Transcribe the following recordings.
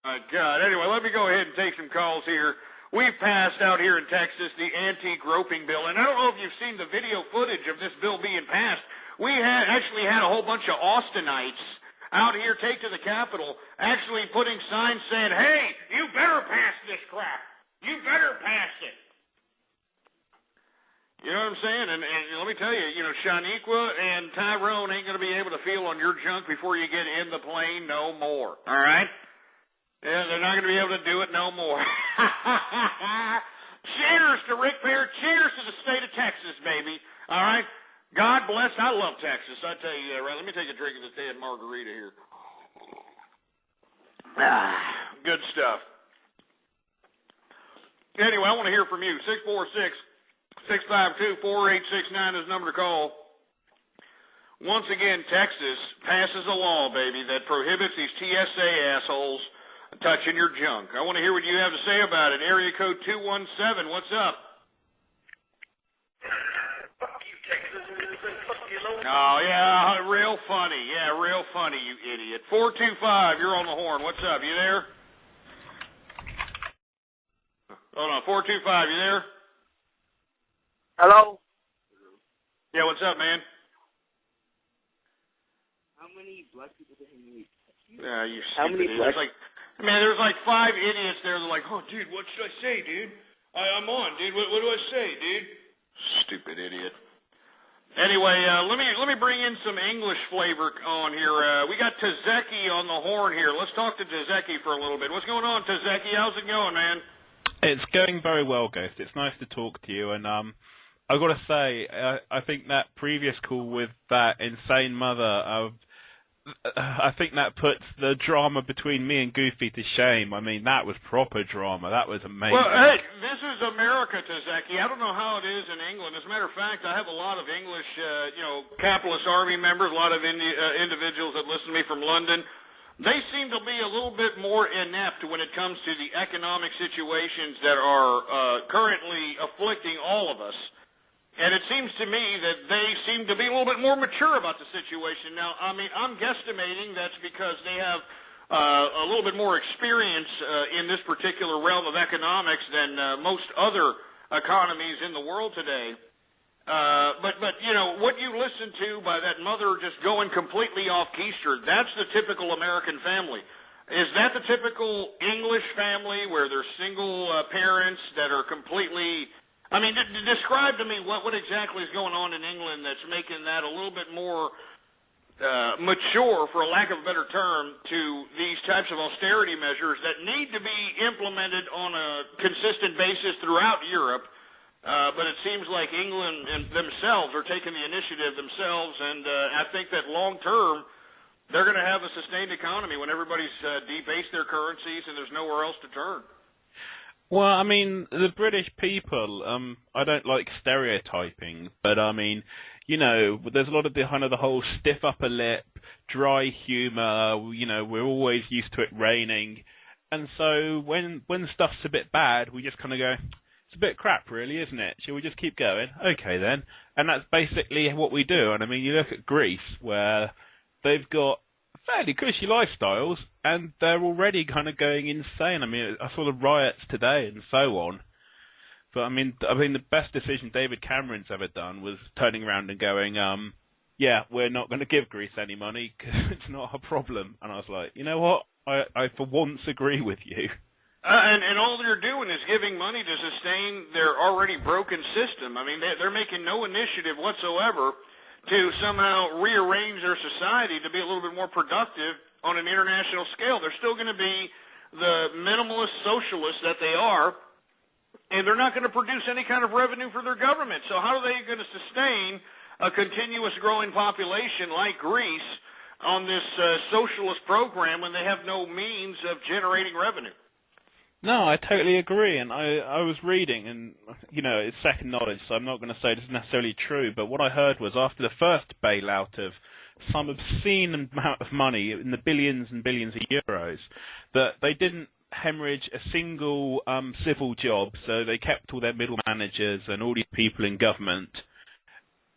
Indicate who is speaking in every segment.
Speaker 1: My God. Anyway, let me go ahead and take some calls here. We've passed out here in Texas the anti-groping bill, and I don't know if you've seen the video footage of this bill being passed. We actually had a whole bunch of Austinites out here take to the Capitol, actually putting signs saying, hey, you better pass this crap. You better pass it. You know what I'm saying? And let me tell you, Shaniqua and Tyrone ain't going to be able to feel on your junk before you get in the plane no more. All right? Yeah, they're not going to be able to do it no more. Cheers to Rick Perry. Cheers to the state of Texas, baby. All right? God bless. I love Texas. I tell you that, right? Let me take a drink of this damn margarita here. Good stuff. Anyway, I want to hear from you. 646-652-4869 is the number to call. Once again, Texas passes a law, baby, that prohibits these TSA assholes touching your junk. I want to hear what you have to say about it. Area code 217, what's up?
Speaker 2: Fuck you, Texas. Fuck you, Lord.
Speaker 1: Oh, yeah, real funny. Yeah, real funny, you idiot. 425, you're on the horn. What's up? You there? Hold on, 425, you there?
Speaker 2: Hello?
Speaker 1: Yeah, what's up, man?
Speaker 2: How many black people do you need?
Speaker 1: Yeah, you
Speaker 2: How
Speaker 1: stupid
Speaker 2: many
Speaker 1: idiot. There's like 5 idiots there. They're like, oh, dude, what should I say, dude? I'm on, dude. What do I say, dude? Stupid idiot. Anyway, let me bring in some English flavor on here. We got Tzeki on the horn here. Let's talk to Tzeki for a little bit. What's going on, Tzeki? How's it going, man?
Speaker 3: It's going very well, Ghost. It's nice to talk to you, and I've got to say, I think that previous call with that insane mother, I think that puts the drama between me and Goofy to shame. I mean, that was proper drama. That was amazing.
Speaker 1: Well, hey, this is America, Tzeki. I don't know how it is in England. As a matter of fact, I have a lot of English, capitalist army members, a lot of individuals that listen to me from London. They seem to be a little bit more inept when it comes to the economic situations that are currently afflicting all of us. And it seems to me that they seem to be a little bit more mature about the situation. Now, I mean, I'm guesstimating that's because they have a little bit more experience in this particular realm of economics than most other economies in the world today. But what you listen to by that mother just going completely off keister, that's the typical American family. Is that the typical English family where they're single parents that are completely... I mean, describe to me what exactly is going on in England that's making that a little bit more mature, for a lack of a better term, to these types of austerity measures that need to be implemented on a consistent basis throughout Europe. But it seems like England and themselves are taking the initiative themselves, and I think that long term they're going to have a sustained economy when everybody's debased their currencies and there's nowhere else to turn.
Speaker 3: Well, I mean, the British people, I don't like stereotyping, but I mean, there's a lot of the whole stiff upper lip, dry humour, we're always used to it raining. And so when stuff's a bit bad, we just kind of go, it's a bit crap really, isn't it? Shall we just keep going? Okay then. And that's basically what we do. And I mean, you look at Greece, where they've got fairly cushy lifestyles, and they're already kind of going insane. I mean, I saw the riots today and so on. But I mean, the best decision David Cameron's ever done was turning around and going, yeah, we're not going to give Greece any money because it's not a problem. And I was like, you know what? I for once agree with you.
Speaker 1: And all they're doing is giving money to sustain their already broken system. I mean, they're making no initiative whatsoever to somehow rearrange their society to be a little bit more productive on an international scale. They're still going to be the minimalist socialists that they are, and they're not going to produce any kind of revenue for their government. So how are they going to sustain a continuous growing population like Greece on this socialist program when they have no means of generating revenue?
Speaker 3: No, I totally agree, and I was reading, and, it's second knowledge, so I'm not going to say it's necessarily true, but what I heard was after the first bailout of some obscene amount of money, in the billions and billions of euros, that they didn't hemorrhage a single civil job, so they kept all their middle managers and all these people in government.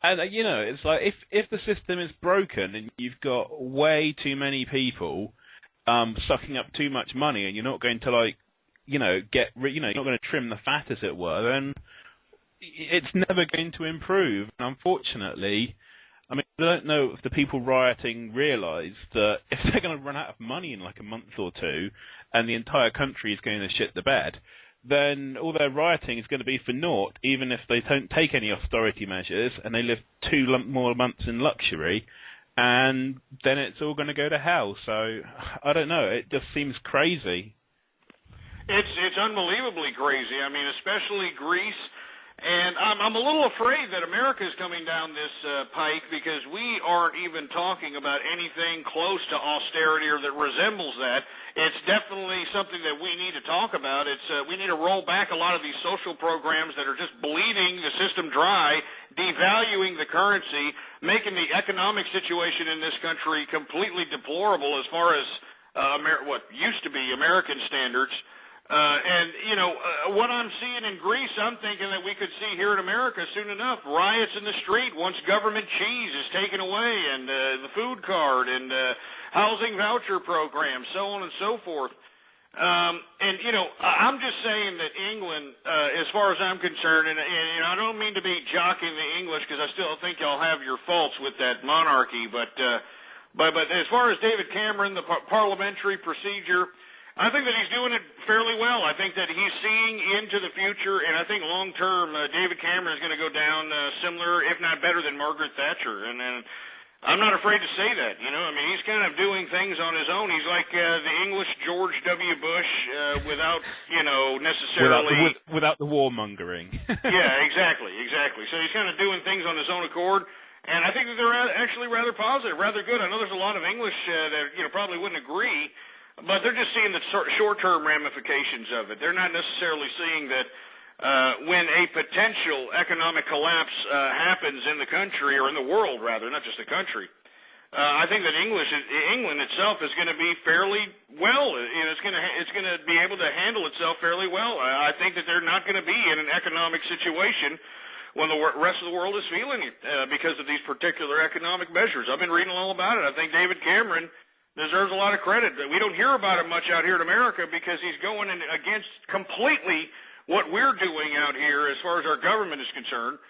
Speaker 3: And, it's like, if the system is broken and you've got way too many people, sucking up too much money, and you're not going to you're not going to trim the fat, as it were, then it's never going to improve. And unfortunately, I mean, I don't know if the people rioting realise that if they're going to run out of money in like a month or two, and the entire country is going to shit the bed, then all their rioting is going to be for naught, even if they don't take any austerity measures and they live more months in luxury, and then it's all going to go to hell. So I don't know. It just seems crazy.
Speaker 1: It's unbelievably crazy. I mean, especially Greece. And I'm a little afraid that America is coming down this pike, because we aren't even talking about anything close to austerity or that resembles that. It's definitely something that we need to talk about. We need to roll back a lot of these social programs that are just bleeding the system dry, devaluing the currency, making the economic situation in this country completely deplorable as far as what used to be American standards. What I'm seeing in Greece, I'm thinking that we could see here in America soon enough. Riots in the street once government cheese is taken away, and the food card, and housing voucher programs, so on and so forth. I'm just saying that England, as far as I'm concerned, and I don't mean to be jockeying the English, because I still think y'all have your faults with that monarchy, but as far as David Cameron, the parliamentary procedure, I think that he's doing it fairly well. I think that he's seeing into the future, and I think long-term David Cameron is going to go down similar, if not better, than Margaret Thatcher. And I'm not afraid to say that. I mean, he's kind of doing things on his own. He's like the English George W. Bush without, necessarily...
Speaker 3: Without the warmongering.
Speaker 1: Yeah, exactly. So he's kind of doing things on his own accord. And I think that they're actually rather positive, rather good. I know there's a lot of English that probably wouldn't agree, but they're just seeing the short-term ramifications of it. They're not necessarily seeing that when a potential economic collapse happens in the country, or in the world, rather, not just the country. I think that England itself is going to be fairly well. It's going to be able to handle itself fairly well. I think that they're not going to be in an economic situation when the rest of the world is feeling it because of these particular economic measures. I've been reading all about it. I think David Cameron deserves a lot of credit. We don't hear about him much out here in America because he's going against completely what we're doing out here as far as our government is concerned.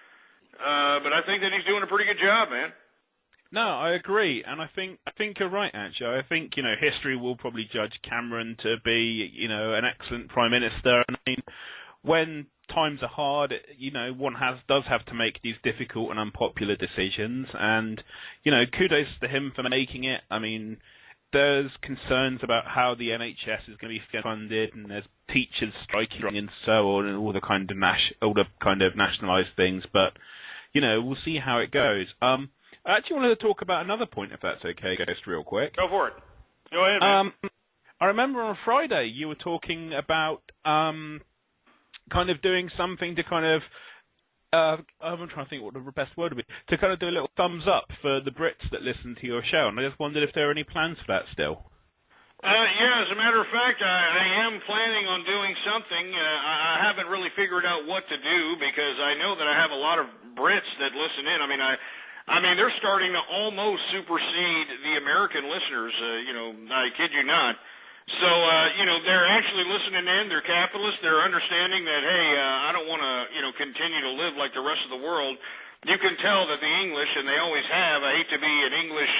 Speaker 1: But I think that he's doing a pretty good job, man.
Speaker 3: No, I agree, and I think you're right, actually. I think history will probably judge Cameron to be an excellent prime minister. And I mean, when times are hard, one does have to make these difficult and unpopular decisions, and kudos to him for making it. I mean, there's concerns about how the NHS is going to be funded, and there's teachers striking and so on, and all the kind of nationalised things. But we'll see how it goes. I actually wanted to talk about another point, if that's okay, Ghost, real quick.
Speaker 1: Go for it. Go ahead, man.
Speaker 3: I remember on Friday you were talking about kind of doing something to kind of. I'm trying to think what the best word would be, to kind of do a little thumbs up for the Brits that listen to your show, and I just wondered if there are any plans for that still.
Speaker 1: Yeah, as a matter of fact, I am planning on doing something. I haven't really figured out what to do, because I know that I have a lot of Brits that listen in. I mean, they're starting to almost supersede the American listeners, I kid you not. So, they're actually listening in. They're capitalists. They're understanding that, hey, I don't want to, continue to live like the rest of the world. You can tell that the English, and they always have, I hate to be an English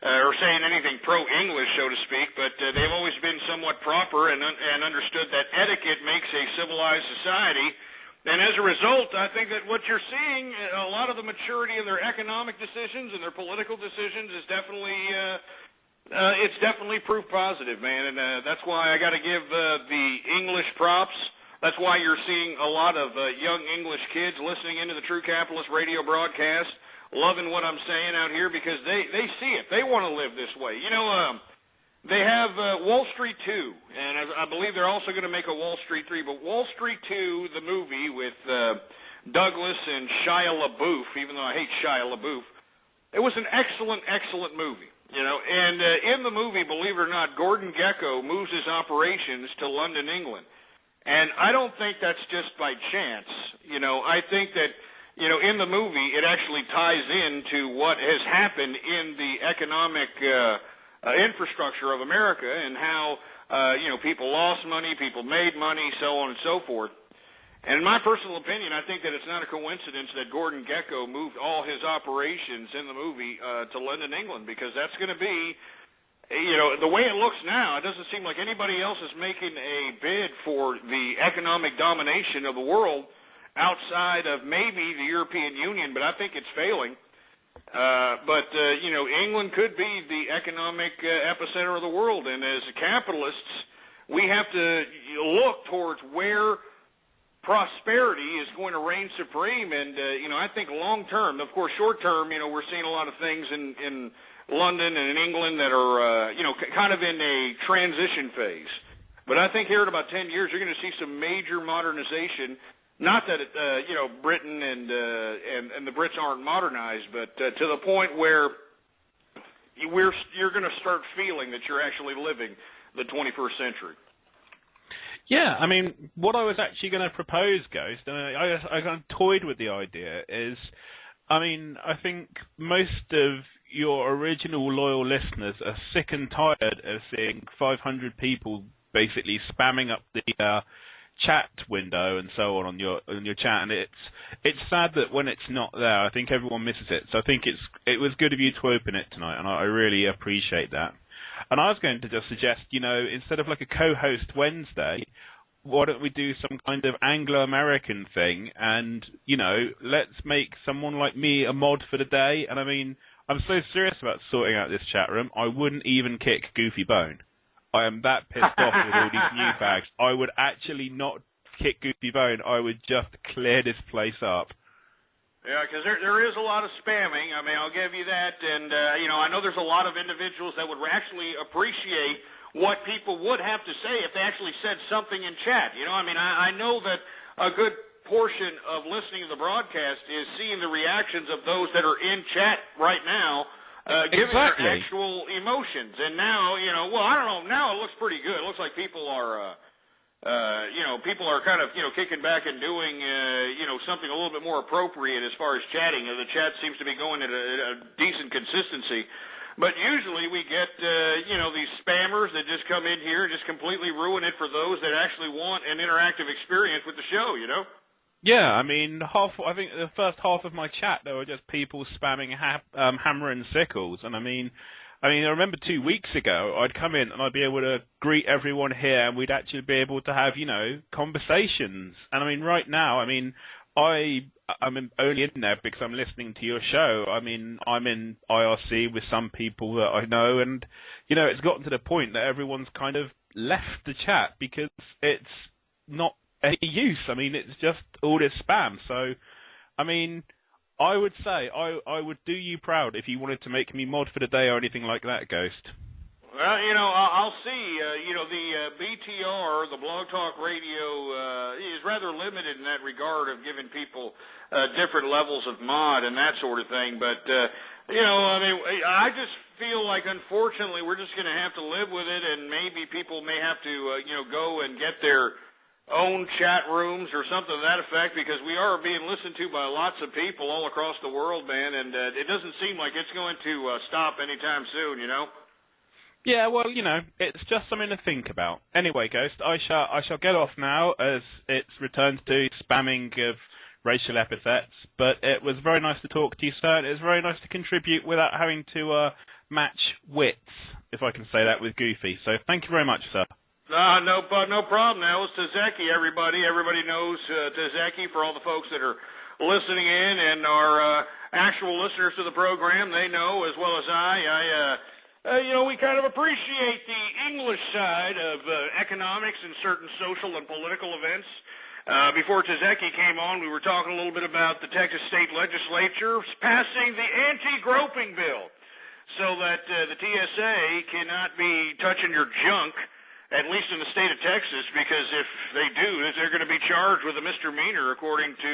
Speaker 1: or saying anything pro-English, so to speak, but they've always been somewhat proper and understood that etiquette makes a civilized society. And as a result, I think that what you're seeing, a lot of the maturity in their economic decisions and their political decisions is definitely... it's definitely proof positive, man, and that's why I got to give the English props. That's why you're seeing a lot of young English kids listening into the True Capitalist radio broadcast, loving what I'm saying out here, because they see it. They want to live this way. They have Wall Street 2, and I believe they're also going to make a Wall Street 3, but Wall Street 2, the movie with Douglas and Shia LaBeouf, even though I hate Shia LaBeouf, it was an excellent, excellent movie. And in the movie, believe it or not, Gordon Gekko moves his operations to London, England. And I don't think that's just by chance. I think that, in the movie, it actually ties into what has happened in the economic infrastructure of America and how, people lost money, people made money, so on and so forth. And in my personal opinion, I think that it's not a coincidence that Gordon Gekko moved all his operations in the movie to London, England, because that's going to be, the way it looks now, it doesn't seem like anybody else is making a bid for the economic domination of the world outside of maybe the European Union, but I think it's failing. England could be the economic epicenter of the world, and as capitalists, we have to look towards where prosperity is going to reign supreme, and I think long term, of course, short term, we're seeing a lot of things in London and in England that are kind of in a transition phase. But I think here in about 10 years, you're going to see some major modernization. Not that Britain and the Brits aren't modernized, but to the point where you're going to start feeling that you're actually living the 21st century.
Speaker 3: Yeah, I mean, what I was actually going to propose, Ghost, and I kind of toyed with the idea, is, I mean, I think most of your original loyal listeners are sick and tired of seeing 500 people basically spamming up the chat window and so on your chat, and it's sad that when it's not there, I think everyone misses it. So I think it was good of you to open it tonight, and I really appreciate that. And I was going to just suggest, instead of like a co-host Wednesday, why don't we do some kind of Anglo-American thing and, let's make someone like me a mod for the day. And I mean, I'm so serious about sorting out this chat room, I wouldn't even kick Goofy Bone. I am that pissed off with all these new fags. I would actually not kick Goofy Bone. I would just clear this place up.
Speaker 1: Yeah, because there is a lot of spamming. I mean, I'll give you that. And, I know there's a lot of individuals that would actually appreciate what people would have to say if they actually said something in chat. I know that a good portion of listening to the broadcast is seeing the reactions of those that are in chat right now, giving their actual emotions. And now, I don't know, now it looks pretty good. It looks like people are... people are kind of, kicking back and doing, something a little bit more appropriate as far as chatting. The chat seems to be going at a decent consistency. But usually we get, these spammers that just come in here and just completely ruin it for those that actually want an interactive experience with the show,
Speaker 3: Yeah, I mean, I think the first half of my chat, there were just people spamming hammer and sickles. And I mean, I remember 2 weeks ago, I'd come in and I'd be able to greet everyone here and we'd actually be able to have, conversations. And I mean, right now, I'm only in there because I'm listening to your show. I mean, I'm in IRC with some people that I know, and, it's gotten to the point that everyone's kind of left the chat because it's not any use. I mean, it's just all this spam. So, I mean... I would say I would do you proud if you wanted to make me mod for the day or anything like that, Ghost.
Speaker 1: Well, I'll see. The BTR, the Blog Talk Radio, is rather limited in that regard of giving people different levels of mod and that sort of thing. But, I just feel like, unfortunately, we're just going to have to live with it, and maybe people may have to, go and get their own chat rooms or something to that effect, because we are being listened to by lots of people all across the world, man, and it doesn't seem like it's going to stop anytime soon,
Speaker 3: Yeah, well, it's just something to think about. Anyway, Ghost, I shall get off now as it's returned to spamming of racial epithets, but it was very nice to talk to you, sir, and it was very nice to contribute without having to match wits, if I can say that, with Goofy. So thank you very much, sir.
Speaker 1: No problem. That was tzeki, everybody. Everybody knows tzeki. For all the folks that are listening in and are actual listeners to the program, they know as well as we kind of appreciate the English side of economics and certain social and political events. Before tzeki came on, we were talking a little bit about the Texas State Legislature passing the anti-groping bill so that the TSA cannot be touching your junk, at least in the state of Texas, because if they do, they're going to be charged with a misdemeanor, according to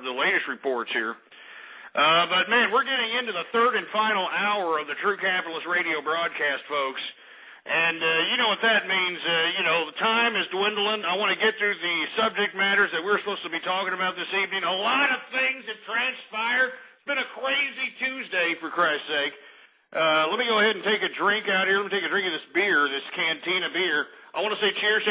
Speaker 1: the latest reports here. But, man, we're getting into the third and final hour of the True Capitalist Radio broadcast, folks. And you know what that means. The time is dwindling. I want to get through the subject matters that we're supposed to be talking about this evening. A lot of things have transpired. It's been a crazy Tuesday, for Christ's sake. Let me go ahead and take a drink out here. Let me take a drink of this beer, this cantina beer. I want to say cheers to